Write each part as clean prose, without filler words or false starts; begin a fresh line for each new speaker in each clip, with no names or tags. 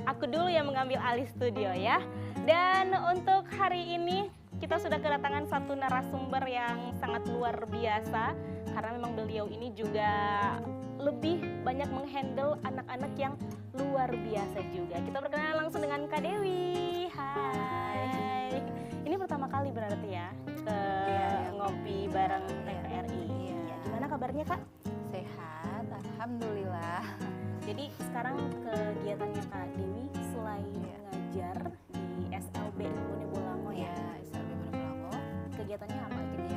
aku dulu yang mengambil alih studio ya. Dan untuk hari ini kita sudah kedatangan satu narasumber yang sangat luar biasa. Karena memang beliau ini juga lebih banyak menghandle anak-anak yang luar biasa juga. Kita berkenalan langsung dengan Kak Dewi. Hai. Ini pertama kali berarti ya ke ngopi bareng TVRI. Ya, gimana kabarnya Kak?
Sehat, alhamdulillah.
Jadi sekarang kegiatannya Kak Dewi selain ngajar di SLB Bone Bolango ya?
SLB Bone Bolango.
Kegiatannya apa aja nih?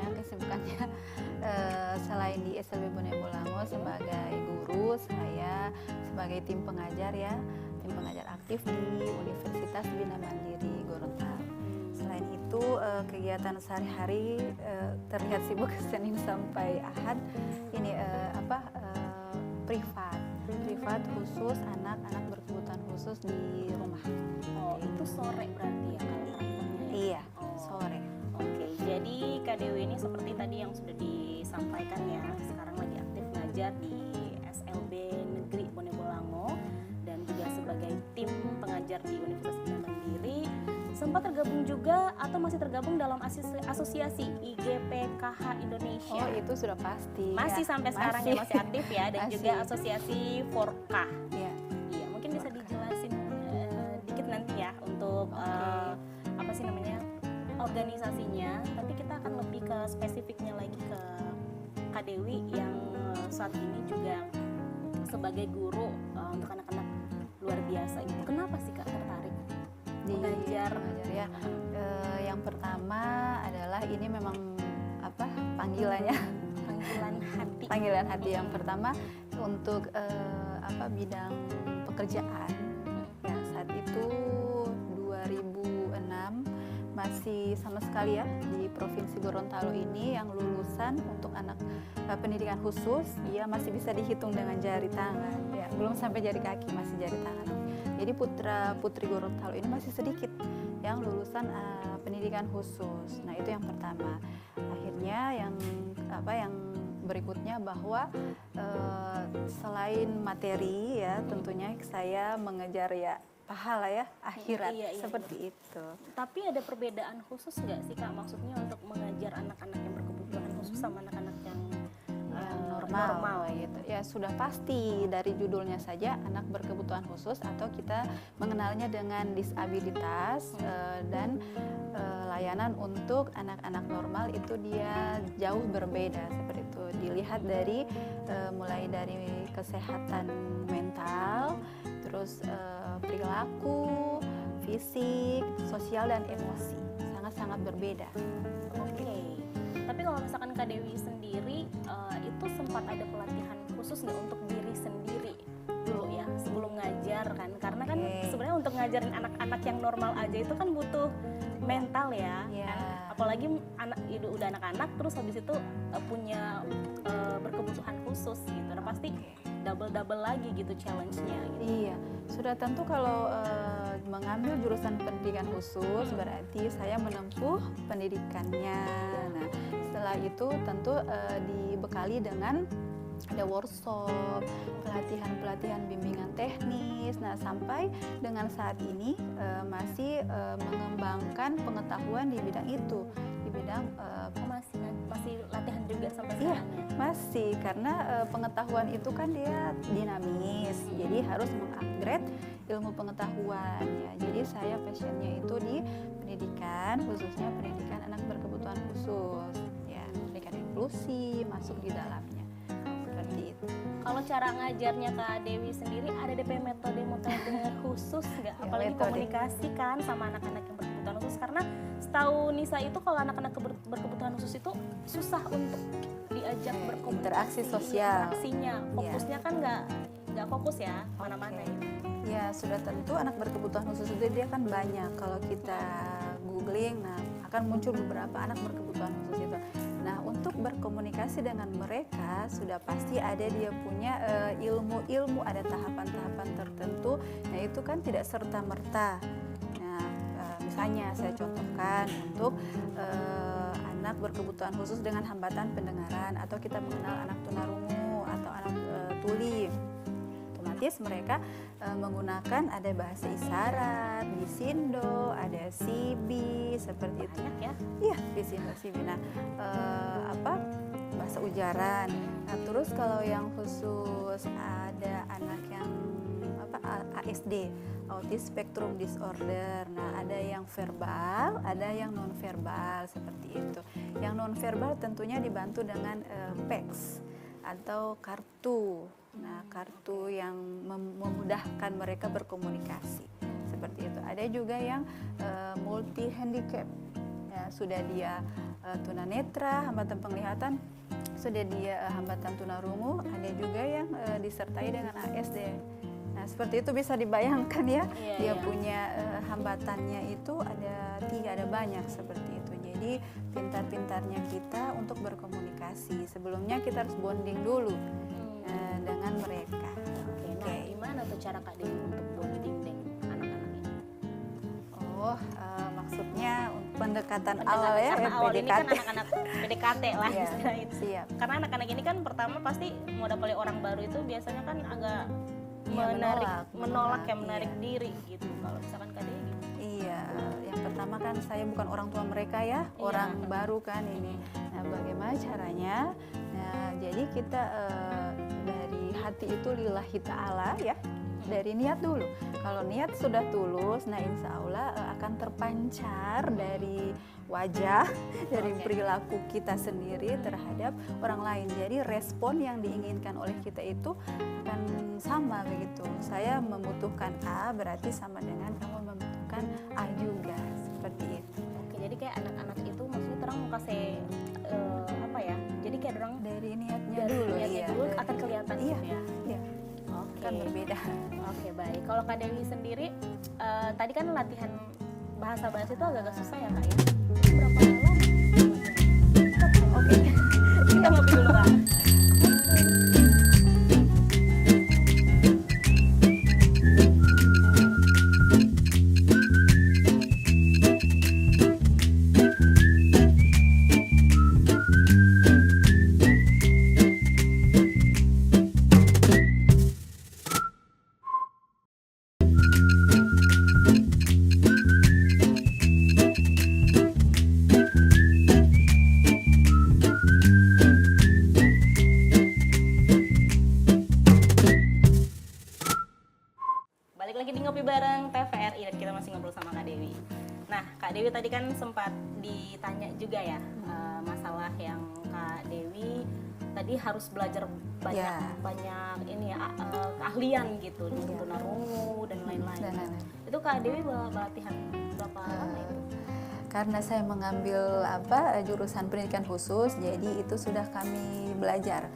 Kesibukannya selain di SLB Bone Bolango sebagai guru, saya sebagai tim pengajar ya, tim pengajar aktif di Universitas Bina Mandiri Gorontalo. Selain itu kegiatan sehari-hari terlihat sibuk Senin sampai Ahad. Ini privat khusus anak-anak berkebutuhan khusus di rumah.
Oh, itu sore berarti ya kalau prakteknya?
Iya, sore.
Oke, jadi Kak Dewi ini seperti tadi yang sudah disampaikan ya, sekarang lagi aktif ngajar di SLB Negeri Bone Bolango dan juga sebagai tim pengajar di Universitas Bina Mandiri. Sempat tergabung juga atau masih tergabung dalam asosiasi IGPKH Indonesia?
Oh, itu sudah pasti.
Masih
ya.
sampai sekarang ya masih aktif ya, dan
Masih.
juga asosiasi Forka.
Iya.
Iya, mungkin bisa dijelasin dikit nanti ya untuk apa sih namanya organisasinya. Tapi kita akan lebih ke spesifiknya lagi ke Kak Dewi yang saat ini juga sebagai guru untuk anak-anak luar biasa gitu. Kenapa sih Kak tertarik mengajar
ya? Yang pertama adalah ini memang panggilannya. Panggilan hati yang pertama untuk bidang pekerjaan. Ya, saat itu 2006 masih sama sekali ya di Provinsi Gorontalo ini yang lulusan untuk anak pendidikan khusus dia masih bisa dihitung dengan jari tangan. Ya, belum sampai jari kaki, masih jari tangan. Jadi putra-putri Gorontalo ini masih sedikit yang lulusan pendidikan khusus. Nah, itu yang pertama. Akhirnya yang berikutnya bahwa selain materi ya tentunya saya mengejar ya pahala ya akhirat seperti itu.
Tapi ada perbedaan khusus nggak sih Kak, maksudnya untuk mengajar anak-anak yang berkebutuhan khusus sama anak-anak yang normal
gitu ya? Sudah pasti dari judulnya saja anak berkebutuhan khusus atau kita mengenalnya dengan disabilitas dan layanan untuk anak-anak normal itu dia jauh berbeda seperti itu. Dilihat dari mulai dari kesehatan mental, terus perilaku, fisik, sosial dan emosi sangat-sangat berbeda.
Oke. Tapi kalau misalkan Kak Dewi sendiri itu sempat ada pelatihan khusus nggak untuk diri sendiri dulu ya sebelum ngajar kan? Karena kan sebenarnya untuk ngajarin anak-anak yang normal aja itu kan butuh mental ya. Kan? Apalagi udah anak-anak terus habis itu punya berkebutuhan khusus gitu. Nah pasti double lagi gitu challenge-nya gitu.
Iya, sudah tentu kalau mengambil jurusan pendidikan khusus berarti saya menempuh pendidikannya. Nah, setelah itu tentu dibekali dengan ada workshop, pelatihan bimbingan teknis. Nah, sampai dengan saat ini masih mengembangkan pengetahuan di bidang itu, di bidang
masih latihan juga sampai sekarang ya?
Masih, karena pengetahuan itu kan dia dinamis, jadi harus mengupgrade ilmu pengetahuan ya. Jadi saya passionnya itu di pendidikan, khususnya pendidikan anak berkebutuhan khusus ya, pendidikan inklusi masuk di dalamnya seperti itu.
Kalau cara ngajarnya Kak Dewi sendiri ada DP metode khusus nggak? Apalagi komunikasi kan sama anak-anak yang berkebutuhan khusus, karena setahu Nisa itu kalau anak-anak berkebutuhan khusus itu susah untuk diajak berkomunikasi,
interaksi sosial.
Interaksinya fokusnya kan nggak fokus ya mana-mana gitu.
Ya, sudah tentu anak berkebutuhan khusus itu dia kan banyak. Kalau kita googling, nah akan muncul beberapa anak berkebutuhan khusus itu. Nah, untuk berkomunikasi dengan mereka sudah pasti ada dia punya ilmu-ilmu, ada tahapan-tahapan tertentu. Nah, itu kan tidak serta-merta. Nah, misalnya saya contohkan untuk anak berkebutuhan khusus dengan hambatan pendengaran, atau kita mengenal anak tunarungu atau anak tuli. Otomatis mereka menggunakan ada bahasa isyarat, bisindo, ada sibi seperti itu.
Banyak ya.
Iya, bisindo, sibi. Nah, bahasa ujaran. Nah, terus kalau yang khusus ada anak yang ASD, Autism Spectrum Disorder. Nah, ada yang verbal, ada yang non verbal seperti itu. Yang non verbal tentunya dibantu dengan PECS atau kartu. Nah, kartu yang memudahkan mereka berkomunikasi seperti itu. Ada juga yang multi handicap. Ya, sudah dia tunanetra, hambatan penglihatan, sudah dia hambatan tunarungu, ada juga yang disertai dengan ASD. Nah, seperti itu bisa dibayangkan ya, dia punya hambatannya itu ada 3, ada banyak seperti itu. Jadi pintar-pintarnya kita untuk berkomunikasi. Sebelumnya kita harus bonding dulu dengan mereka.
Nah, gimana tuh cara Kak Dewi untuk bonding dengan anak-anak ini?
Maksudnya pendekatan awal ya,
karena awal
PDKT.
ini kan anak-anak PDKT lah
Iya,
istilah itu.
siap.
Karena anak-anak ini kan pertama pasti mau dapat orang baru itu biasanya kan agak
Iya,
menolak ya, menarik
iya.
diri gitu. Kalau misalkan Kak Dewi gitu.
Iya, yang pertama kan saya bukan orang tua mereka ya, orang baru kan ini. Nah, bagaimana caranya? Nah, jadi kita dari hati itu lillahi ta'ala ya, dari niat dulu. Kalau niat sudah tulus, nah insya Allah akan terpancar dari wajah, dari perilaku kita sendiri terhadap orang lain. Jadi respon yang diinginkan oleh kita itu akan sama begitu. Saya membutuhkan A berarti sama dengan kamu membutuhkan A juga, seperti itu.
Oke, jadi kayak anak-anak itu maksudnya orang mau kasih apa ya? Jadi kayak orang
Dari niatnya
dari
dulu,
niatnya
iya,
dulu
dari-
akan kelihatan
iya,
gitu ya.
iya,
Oke.
kan berbeda.
Oke, baik. Kalau Kak Dewi sendiri tadi kan latihan bahasa-bahasa itu agak-agak susah ya Kak ya. Itu berapa lama? Oke. Kita ngopi dulu Kak. Balik lagi di Ngopi Bareng TVRI dan kita masih ngobrol sama Kak Dewi. Nah, Kak Dewi tadi kan sempat ditanya juga ya masalah yang Kak Dewi tadi harus belajar banyak
Ya.
banyak ini ya keahlian gitu, tunarungu dan lain-lain.
Dan lain-lain.
Itu Kak Dewi latihan berapa lama itu?
Karena saya mengambil jurusan pendidikan khusus, jadi itu sudah kami belajar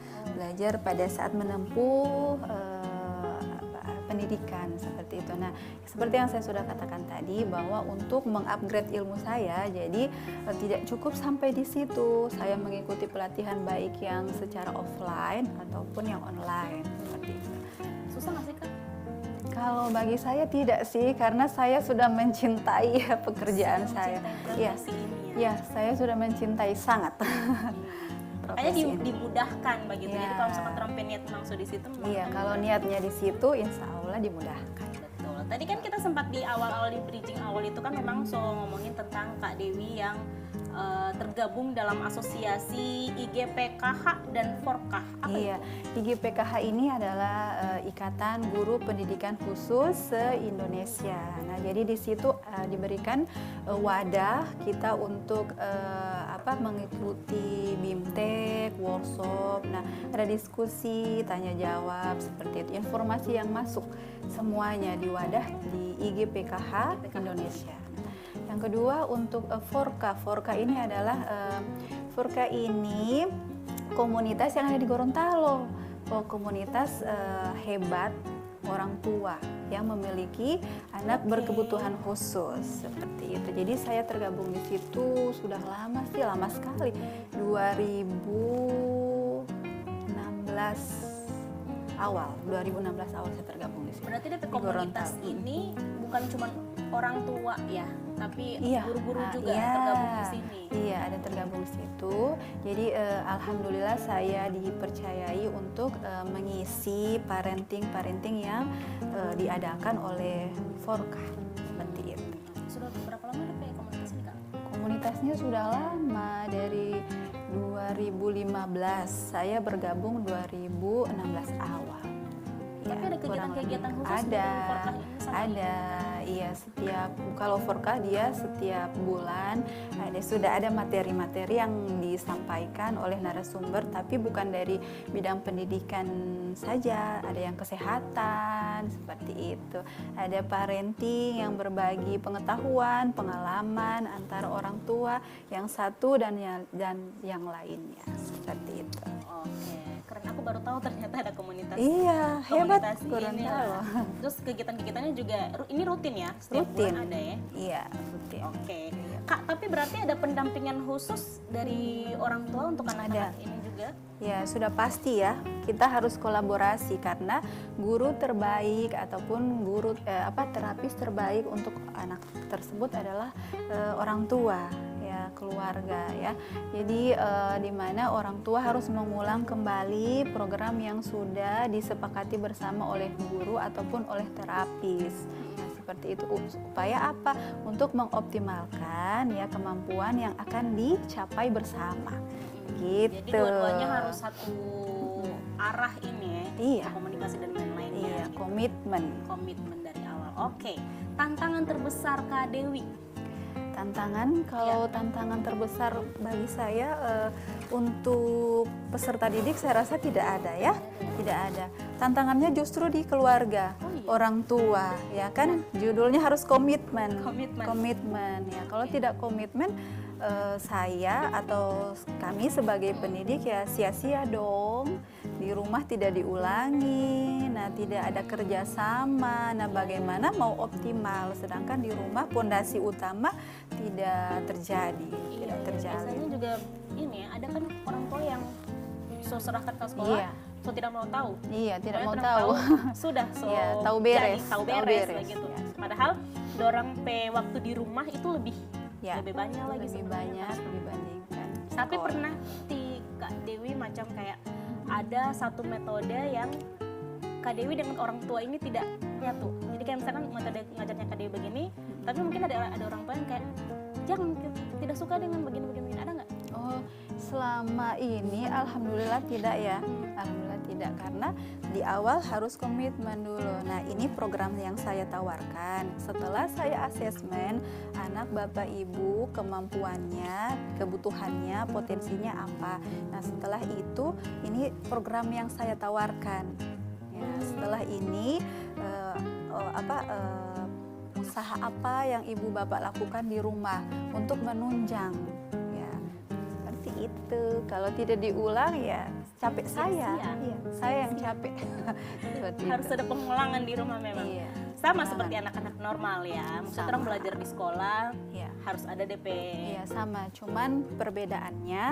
pada saat menempuh pendidikan seperti itu. Nah, seperti yang saya sudah katakan tadi bahwa untuk mengupgrade ilmu saya, jadi tidak cukup sampai di situ. Saya mengikuti pelatihan baik yang secara offline ataupun yang online seperti itu.
Susah nggak sih Kak?
Kalau bagi saya tidak sih, karena saya sudah mencintai pekerjaan saya. Iya,
Profesi ini ya.
ya, saya sudah mencintai sangat.
Makanya
profesi ini.
dimudahkan begitu. Jadi
Ya.
kalau misalkan terang niat langsung di situ memang
Iya, kalau niatnya di situ, insya Allah dimudahkan.
betul. Tadi kan kita sempat di awal-awal di bridging awal itu kan memang ngomongin tentang Kak Dewi yang tergabung dalam asosiasi IGPKH dan Forkah. Apa
Iya, IGPKH ini adalah Ikatan Guru Pendidikan Khusus se-Indonesia. Nah, jadi di situ diberikan wadah kita untuk mengikuti BIMTEK, workshop. Nah, ada diskusi, tanya jawab seperti itu. Informasi yang masuk semuanya di wadah di IGPKH Indonesia. Yang kedua untuk Forka ini adalah Forka ini komunitas yang ada di Gorontalo, komunitas hebat orang tua yang memiliki anak berkebutuhan khusus seperti itu. Jadi saya tergabung di situ sudah lama sih, lama sekali, 2016 awal saya tergabung di situ.
Berarti dari
Di
komunitas
Gorontalo.
ini bukan bukan cuma orang tua ya, tapi
Iya,
guru-guru juga
iya,
tergabung di sini.
iya ada tergabung di situ. Jadi alhamdulillah saya dipercayai untuk mengisi parenting yang diadakan oleh Forka seperti itu.
Sudah berapa lama DP komunitas ini Kak?
Komunitasnya sudah lama dari 2015. Saya bergabung 2016 awal.
Tapi ada kegiatan-kegiatan khusus
ada,
dengan Forka ini sama
ada, iya setiap kalau Forka dia setiap bulan sudah ada materi-materi yang disampaikan oleh narasumber, tapi bukan dari bidang pendidikan saja, ada yang kesehatan seperti itu, ada parenting yang berbagi pengetahuan, pengalaman antara orang tua yang satu dan yang lainnya seperti itu.
Oke, keren. Aku baru tahu ternyata ada komunitas.
Iya, hebat.
Komunitas
Kurang
ini
tahu.
lah. Terus kegiatan-kegiatannya juga ini rutin ya? Setiap
Rutin.
bulan ada ya?
Iya, rutin.
Oke. Kak, tapi berarti ada pendampingan khusus dari orang tua untuk anak-anak ini juga?
Ya, sudah pasti ya. Kita harus kolaborasi karena guru terbaik ataupun terapis terbaik untuk anak tersebut adalah orang tua, ya, keluarga ya. Jadi di mana orang tua harus mengulang kembali program yang sudah disepakati bersama oleh guru ataupun oleh terapis. Seperti itu, supaya apa? Untuk mengoptimalkan ya kemampuan yang akan dicapai bersama. Gitu.
Jadi dua-duanya harus satu arah ini ya?
Iya.
Komunikasi dan lain-lainnya.
Iya,
gitu.
komitmen.
Dari awal. Oke. Tantangan terbesar Kak Dewi?
Tantangan terbesar bagi saya untuk peserta didik saya rasa tidak ada ya, tidak ada. Tantangannya justru di keluarga, orang tua, ya kan judulnya harus komitmen ya. Kalau tidak komitmen saya atau kami sebagai pendidik ya sia-sia dong. Di rumah tidak diulangi, nah tidak ada kerjasama, nah bagaimana mau optimal sedangkan di rumah pondasi utama tidak terjadi, tidak terjalin.
Biasanya juga ini ya, ada kan orang tua yang serahkan ke sekolah,
Iya.
so tidak mau tahu.
Iya, tidak mau
Pokoknya
tahu.
Sudah, so
Iya, tahu beres.
tahu beres begitu.
Ya.
Padahal dorang waktu di rumah itu lebih
Ya,
lebih banyak lagi
lebih
sebenarnya.
banyak dibandingkan
Tapi
sekolah.
pernah di Kak Dewi macam kayak ada satu metode yang Kak Dewi dengan orang tua ini tidak nyatu. Jadi kayak misalkan metode ngajarnya Kak Dewi begini, tapi mungkin ada orang tua yang kayak jangan, tidak suka dengan begini-begini, ada nggak?
Oh, selama ini alhamdulillah tidak ya. Alhamdulillah tidak, karena di awal harus komitmen dulu. Nah, ini program yang saya tawarkan. Setelah saya asesmen anak Bapak Ibu, kemampuannya, kebutuhannya, potensinya apa. Nah, setelah itu ini program yang saya tawarkan. Ya, setelah ini usaha apa yang ibu bapak lakukan di rumah untuk menunjang, ya seperti itu. Kalau tidak diulang ya capek saya, iya, saya yang capek.
Harus ada pengulangan di rumah memang.
Iya,
Sama seperti anak-anak normal ya. Maksudnya orang belajar di sekolah,
iya.
harus ada DP.
Iya sama, cuman perbedaannya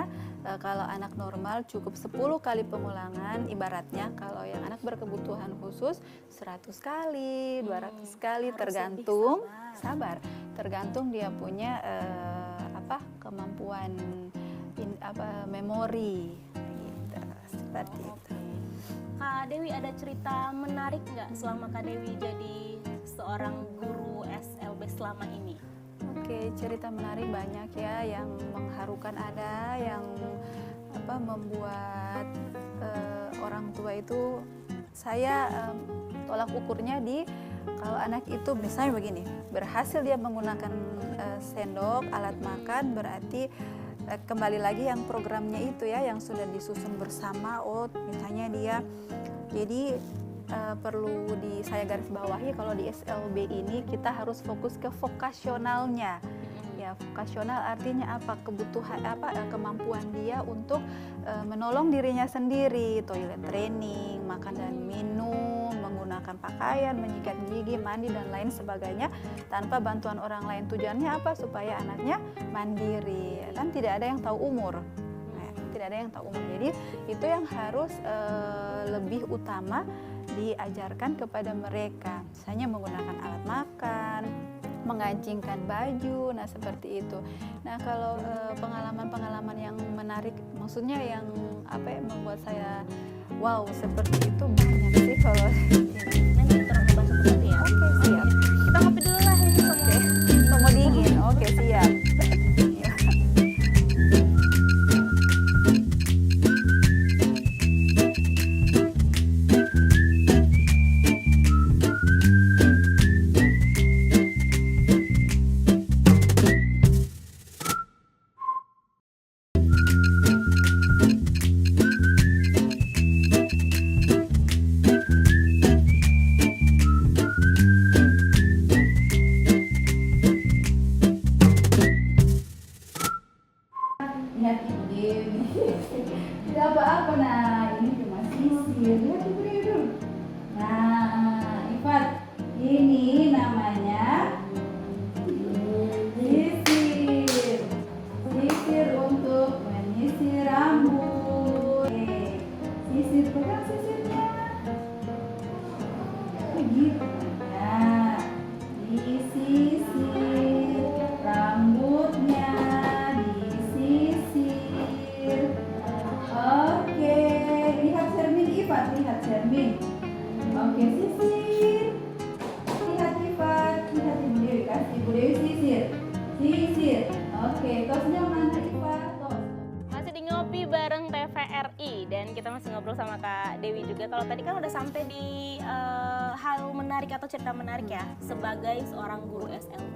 kalau anak normal cukup 10 kali pengulangan, ibaratnya kalau yang anak berkebutuhan khusus 100 kali, 200 kali,
Harus
tergantung
lebih
sabar, tergantung dia punya kemampuan memori gitu, seperti itu.
Kak Dewi, ada cerita menarik nggak selama Kak Dewi jadi seorang guru SLB selama ini?
Oke, cerita menarik banyak ya, yang mengharukan ada, yang membuat orang tua itu saya tolak ukurnya di kalau anak itu misalnya begini, berhasil dia menggunakan sendok, alat makan, berarti kembali lagi yang programnya itu ya, yang sudah disusun bersama. Oh, misalnya dia jadi perlu saya garis bawahi kalau di SLB ini kita harus fokus ke vokasionalnya. Ya, vokasional artinya apa? Kebutuhan kemampuan dia untuk menolong dirinya sendiri, toilet training, makan dan minum, menggunakan pakaian, menyikat gigi, mandi dan lain sebagainya tanpa bantuan orang lain. Tujuannya apa? Supaya anaknya mandiri. Kan tidak ada yang tahu umur. Tidak ada yang tahu umur. Jadi itu yang harus lebih utama diajarkan kepada mereka. Misalnya menggunakan alat makan, mengancingkan baju, nah seperti itu. Nah kalau pengalaman-pengalaman yang menarik, maksudnya yang membuat saya wow seperti itu banyak sih kalau ini.
Nanti kita bahas seperti ya.
Oke, siap.
Kita ngopi dulu lah ini semua.
Mau dingin, oke siap. Ya. Lihat ibu Dewi, tidak apa-apa. Nah ini cuma sisir, lihat ibu Dewi. Nah Ifat, ini namanya sisir. Sisir untuk menyisir rambut. Oke. Sisir, pegang sisirnya begitu. Nah disisir rambutnya. Oke, lihat cermin Ifat, lihat cermin. Oke, sisir. Lihat Ifat, lihat Ibu Dewi, kasih Ibu Dewi sisir. Sisir. Oke, tosnya mana Ifat? Tos.
Masih di ngopi bareng TVRI dan kita masih ngobrol sama Kak Dewi juga. Kalau tadi kan udah sampai di hal menarik atau cerita menarik ya sebagai seorang guru SLB.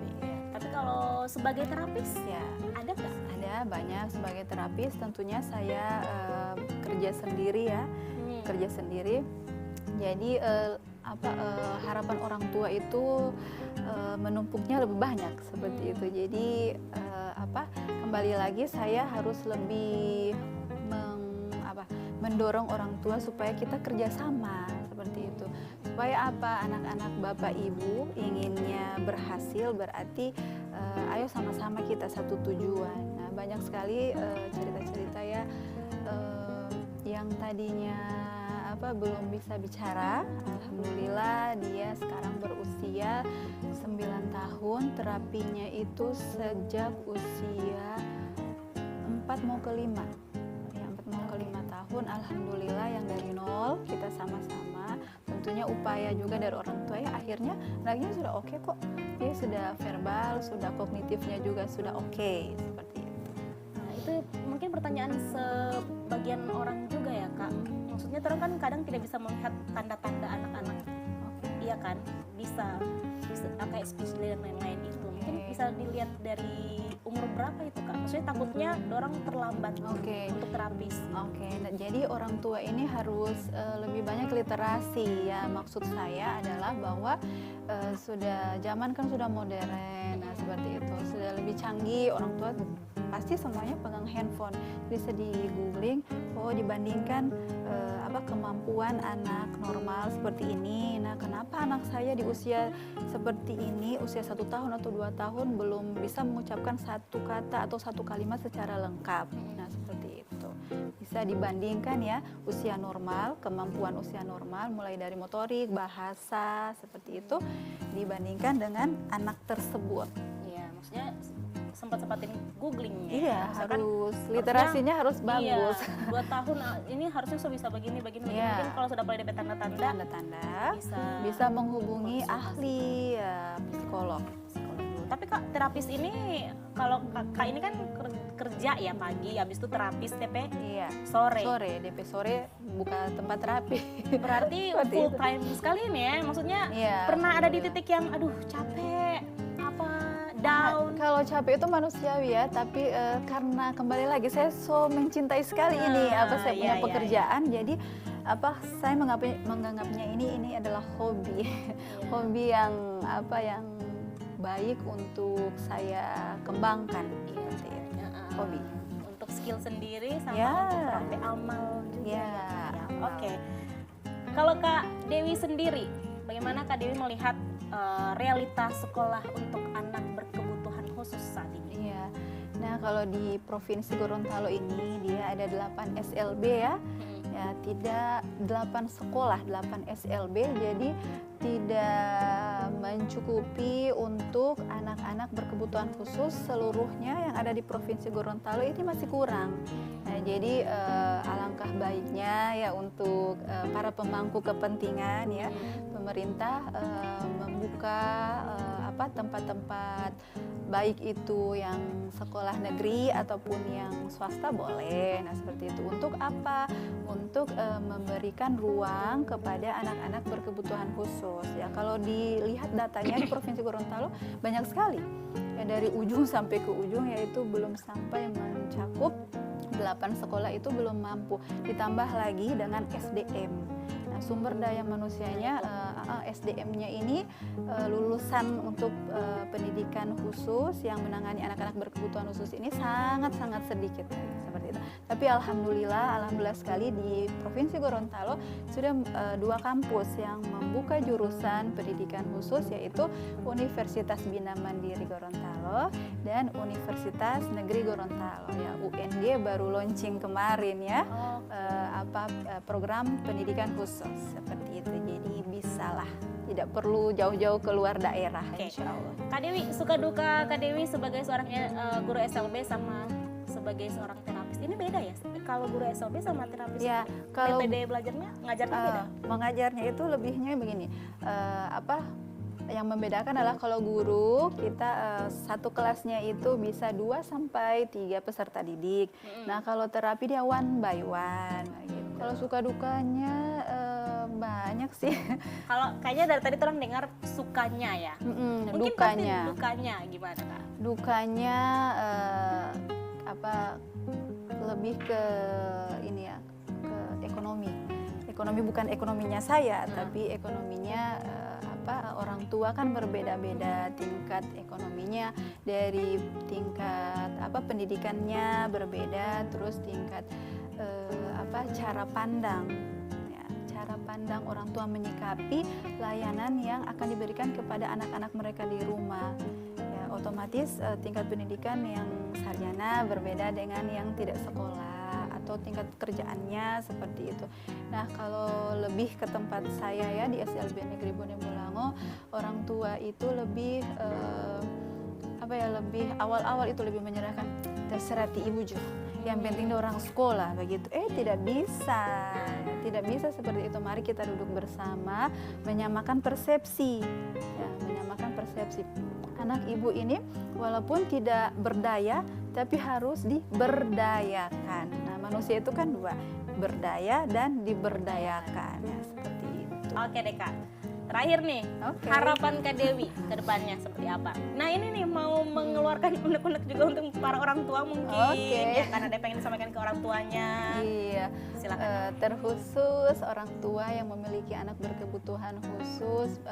Tapi kalau sebagai terapis
Ya,
ada nggak?
ada banyak sebagai terapis. Tentunya saya kerja sendiri ya, kerja sendiri. Jadi harapan orang tua itu menumpuknya lebih banyak seperti itu. Jadi kembali lagi saya harus lebih mendorong orang tua supaya kita kerjasama seperti itu. Supaya apa? Anak-anak bapak ibu inginnya berhasil, berarti ayo sama-sama kita satu tujuan. Nah banyak sekali cerita-cerita ya yang tadinya belum bisa bicara, alhamdulillah dia sekarang berusia 9 tahun, terapinya itu sejak usia 4 mau ke 5. Ya, 4 mau ke 5 tahun, alhamdulillah yang dari nol kita sama-sama. Tentunya upaya juga dari orang tua ya, akhirnya anaknya sudah oke kok. Dia sudah verbal, sudah kognitifnya juga sudah oke, seperti itu.
Nah, itu mungkin pertanyaan sebagian orang juga ya Kak. Maksudnya orang kan kadang tidak bisa melihat tanda-tanda anak-anak. Iya kan? Bisa kayak speech dan lain-lain itu. Mungkin bisa dilihat dari umur berapa itu Kak? Maksudnya takutnya orang terlambat untuk terapis.
Nah, jadi orang tua ini harus lebih banyak literasi ya. Maksud saya adalah bahwa sudah zaman kan sudah modern, nah seperti itu sudah lebih canggih. Orang tua pasti semuanya pegang handphone, bisa di googling. Oh dibandingkan kemampuan anak normal seperti ini. Nah kenapa anak saya di usia seperti ini, usia 1 tahun atau 2 tahun belum bisa mengucapkan satu kata atau satu kalimat secara lengkap. Nah seperti itu bisa dibandingkan ya, usia normal, kemampuan usia normal mulai dari motorik, bahasa seperti itu dibandingkan dengan anak tersebut.
Iya, maksudnya sempat-sempatin googling ya.
Iya, harus literasinya harus bagus.
Iya, 2 tahun ini harusnya bisa begini.
Iya.
Mungkin kalau sudah mulai ada tanda-tanda
bisa menghubungi ahli psikolog.
Dulu. Tapi Kak, terapis ini kalau Kak ini kan kerja ya pagi, habis itu terapis DP sore.
DP sore buka tempat terapi.
Berarti full time sekali nih ya. Maksudnya pernah ada di titik yang aduh capek down.
Kalau capek itu manusiawi ya, tapi karena kembali lagi saya mencintai sekali ini saya punya pekerjaan, jadi saya menganggapnya ini adalah hobi. Hobi yang yang baik untuk saya kembangkan seperti itu. Hobi.
Untuk skill sendiri sama untuk praktek amal juga. Oke. Kalau Kak Dewi sendiri, bagaimana Kak Dewi melihat realitas sekolah untuk anak berkebutuhan khusus saat ini?
Iya. Nah, kalau di Provinsi Gorontalo ini dia ada 8 SLB ya. ya tidak 8 sekolah, 8 SLB, jadi tidak mencukupi untuk anak-anak berkebutuhan khusus seluruhnya yang ada di Provinsi Gorontalo, ini masih kurang. Nah, jadi alangkah baiknya ya untuk para pemangku kepentingan ya, pemerintah membuka tempat-tempat baik itu yang sekolah negeri ataupun yang swasta boleh. Nah, seperti itu. Untuk apa? Untuk memberikan ruang kepada anak-anak berkebutuhan khusus. Ya, kalau dilihat datanya di Provinsi Gorontalo banyak sekali. Ya, dari ujung sampai ke ujung, yaitu belum sampai mencakup 8 sekolah itu belum mampu. Ditambah lagi dengan SDM. Nah, sumber daya manusianya, SDM-nya ini lulusan untuk pendidikan khusus yang menangani anak-anak berkebutuhan khusus ini sangat-sangat sedikit seperti itu. Tapi alhamdulillah sekali di Provinsi Gorontalo sudah 2 kampus yang membuka jurusan pendidikan khusus, yaitu Universitas Bina Mandiri Gorontalo dan Universitas Negeri Gorontalo. Ya, UNG baru launching kemarin ya. Program pendidikan khusus seperti itu, jadi bisalah, tidak perlu jauh-jauh keluar daerah. Insya Allah.
Kak Dewi, suka duka Kak Dewi sebagai seorang guru SLB sama sebagai seorang terapis ini beda ya? Kalau guru SLB sama terapis
Ya, kalau
metode belajarnya ngajarnya beda?
Mengajarnya itu lebihnya begini, yang membedakan adalah kalau guru kita satu kelasnya itu bisa 2 sampai 3 peserta didik. Nah, kalau terapi dia one by one gitu. Kalau suka dukanya banyak sih.
Kalau kayaknya dari tadi orang dengar sukanya ya. Mungkin
Dukanya.
pasti dukanya gimana Kak?
Dukanya lebih ke ini ya, ke ekonomi. Ekonomi bukan ekonominya saya, tapi ekonominya orang tua kan berbeda-beda tingkat ekonominya, dari tingkat pendidikannya berbeda, terus tingkat cara pandang ya, cara pandang orang tua menyikapi layanan yang akan diberikan kepada anak-anak mereka di rumah. Ya, otomatis tingkat pendidikan yang sarjana berbeda dengan yang tidak sekolah, atau tingkat pekerjaannya seperti itu. Nah, kalau lebih ke tempat saya ya di SLB Negeri Bone Bolango, orang tua itu lebih lebih awal-awal itu lebih menyerahkan, terserah ti ibu jo, yang penting dia orang sekolah begitu. Tidak bisa seperti itu. Mari kita duduk bersama, menyamakan persepsi ya, menyamakan persepsi. Anak ibu ini walaupun tidak berdaya, tapi harus diberdayakan. Nah, manusia itu kan 2, berdaya dan diberdayakan ya, seperti itu.
Oke deh Kak. Terakhir nih, harapan Kak Dewi ke depannya seperti apa? Nah, ini nih mau mengeluarkan unek-unek juga untuk para orang tua mungkin ya, karena ada pengen disampaikan ke orang tuanya.
Iya, silakan. Terkhusus orang tua yang memiliki anak berkebutuhan khusus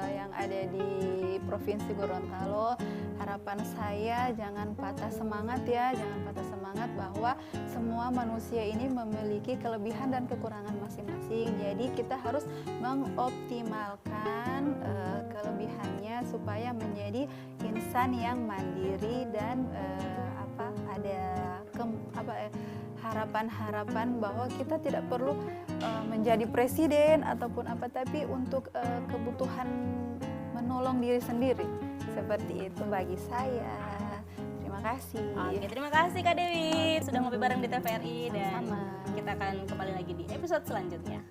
yang ada di Provinsi Gorontalo, harapan saya jangan patah semangat ya, jangan patah semangat bahwa semua manusia ini memiliki kelebihan dan kekurangan masing-masing. Jadi kita harus mengoptimalkan kelebihannya supaya menjadi insan yang mandiri dan harapan-harapan bahwa kita tidak perlu menjadi presiden ataupun apa, tapi untuk kebutuhan menolong diri sendiri. Seperti itu bagi saya. Terima kasih.
Oke, terima kasih Kak Dewi sudah ngobrol bareng di TVRI, dan kita akan kembali lagi di episode selanjutnya.